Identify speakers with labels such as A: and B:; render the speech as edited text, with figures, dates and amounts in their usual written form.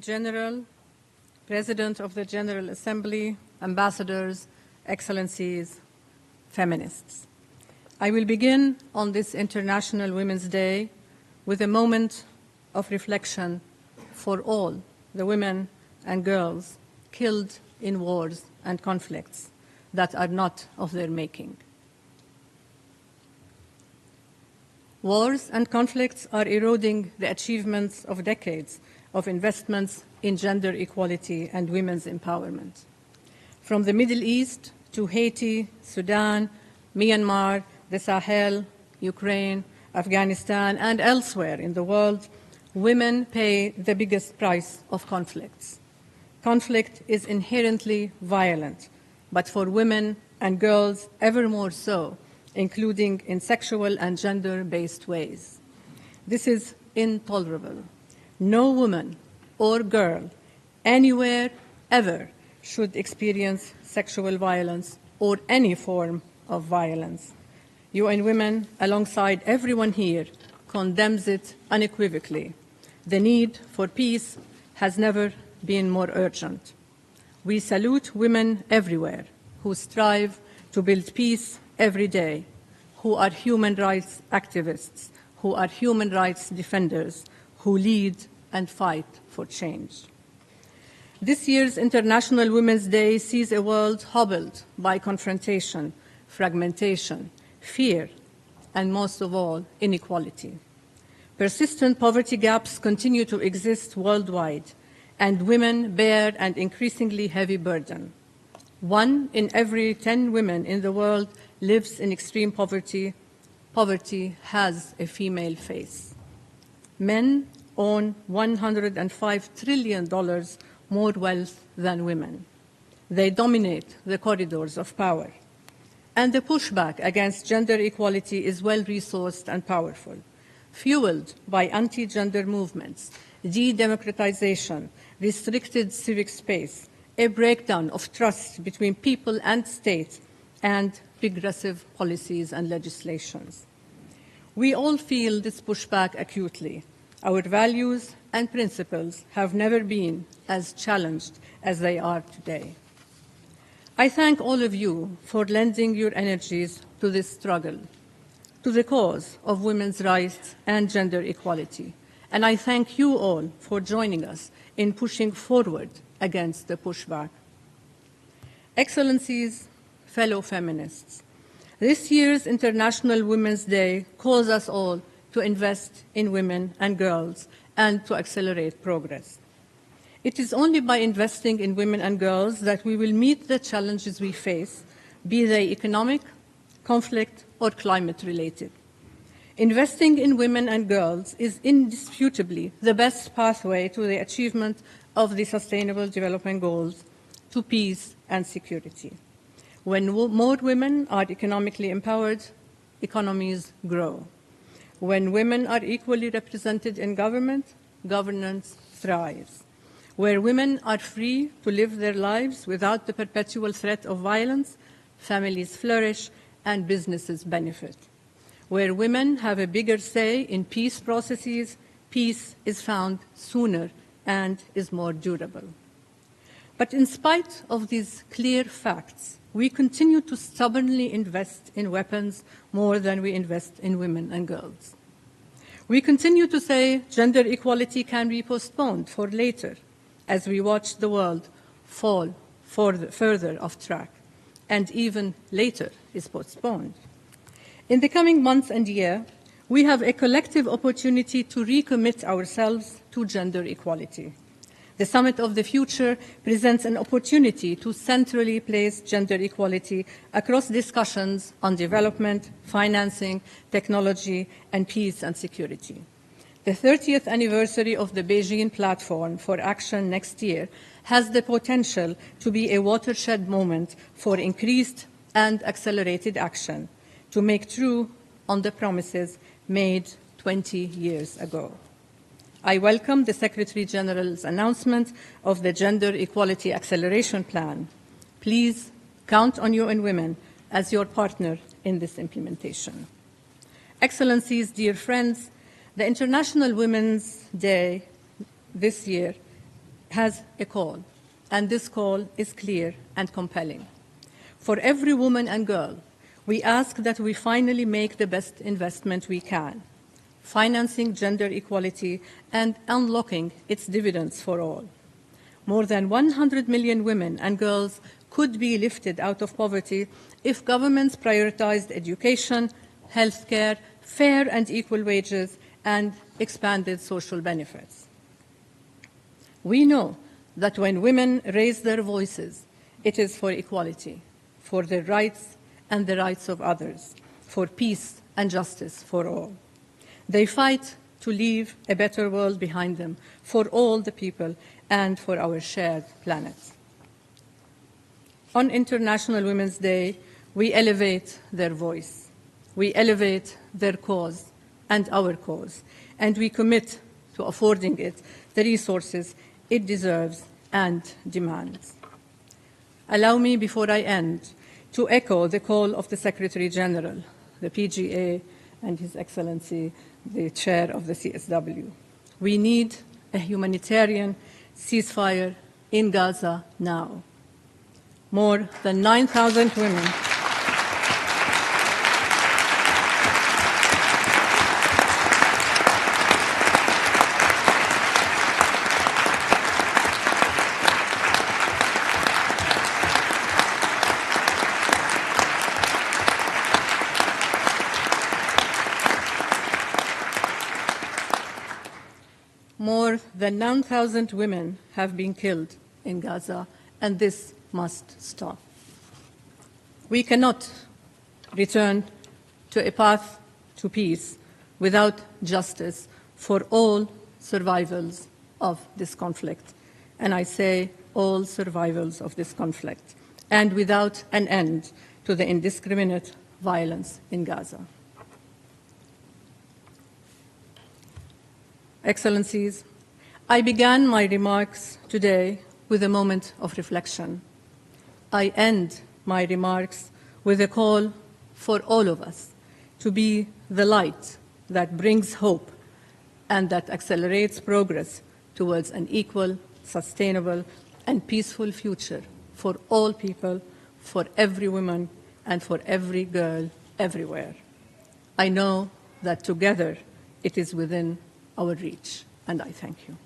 A: General, President of the General Assembly, ambassadors, excellencies, feminists. I will begin on this International Women's Day with a moment of reflection for all the women and girls killed in wars and conflicts that are not of their making. Wars and conflicts are eroding the achievements of decades of investments in gender equality and women's empowerment. From the Middle East to Haiti, Sudan, Myanmar, the Sahel, Ukraine, Afghanistan, and elsewhere in the world, women pay the biggest price of conflicts. Conflict is inherently violent, but for women and girls, ever more so, including in sexual and gender-based ways. This is intolerable. No woman or girl anywhere ever should experience sexual violence or any form of violence. UN Women, alongside everyone here, condemns it unequivocally. The need for peace has never been more urgent. We salute women everywhere who strive to build peace every day, who are human rights activists, who are human rights defenders, who lead and fight for change. This year's International Women's Day sees a world hobbled by confrontation, fragmentation, fear, and most of all, inequality. Persistent poverty gaps continue to exist worldwide, and women bear an increasingly heavy burden. 1 in every 10 women in the world lives in extreme poverty. Poverty has a female face. Men own $105 trillion more wealth than women. They dominate the corridors of power. And the pushback against gender equality is well-resourced and powerful, fueled by anti-gender movements, de-democratization, restricted civic space, a breakdown of trust between people and state, and regressive policies and legislations. We all feel this pushback acutely. Our values and principles have never been as challenged as they are today. I thank all of you for lending your energies to this struggle, to the cause of women's rights and gender equality. And I thank you all for joining us in pushing forward against the pushback. Excellencies, fellow feminists, this year's International Women's Day calls us all to invest in women and girls and to accelerate progress. It is only by investing in women and girls that we will meet the challenges we face, be they economic, conflict, or climate-related. Investing in women and girls is indisputably the best pathway to the achievement of the Sustainable Development Goals, to peace and security. When more women are economically empowered, economies grow. When women are equally represented in government, governance thrives. Where women are free to live their lives without the perpetual threat of violence, families flourish and businesses benefit. Where women have a bigger say in peace processes, peace is found sooner and is more durable. But in spite of these clear facts, we continue to stubbornly invest in weapons more than we invest in women and girls. We continue to say gender equality can be postponed for later as we watch the world fall further off track, and even later is postponed. In the coming months and year, we have a collective opportunity to recommit ourselves to gender equality. The Summit of the Future presents an opportunity to centrally place gender equality across discussions on development, financing, technology, and peace and security. The 30th anniversary of the Beijing Platform for Action next year has the potential to be a watershed moment for increased and accelerated action to make true on the promises made 20 years ago. I welcome the Secretary General's announcement of the Gender Equality Acceleration Plan. Please count on UN Women as your partner in this implementation. Excellencies, dear friends, the International Women's Day this year has a call, and this call is clear and compelling. For every woman and girl, we ask that we finally make the best investment we can, financing gender equality and unlocking its dividends for all. More than 100 million women and girls could be lifted out of poverty if governments prioritized education, healthcare, fair and equal wages, and expanded social benefits. We know that when women raise their voices, it is for equality, for their rights and the rights of others, for peace and justice for all. They fight to leave a better world behind them for all the people and for our shared planet. On International Women's Day, we elevate their voice, we elevate their cause and our cause, and we commit to affording it the resources it deserves and demands. Allow me, before I end, to echo the call of the Secretary General, the PGA, and His Excellency, the Chair of the CSW. We need a humanitarian ceasefire in Gaza now. More than 9,000 women More than 9,000 women have been killed in Gaza, and this must stop. We cannot return to a path to peace without justice for all survivors of this conflict. And I say all survivors of this conflict, and without an end to the indiscriminate violence in Gaza. Excellencies, I began my remarks today with a moment of reflection. I end my remarks with a call for all of us to be the light that brings hope and that accelerates progress towards an equal, sustainable, and peaceful future for all people, for every woman, and for every girl everywhere. I know that together it is within our reach, and I thank you.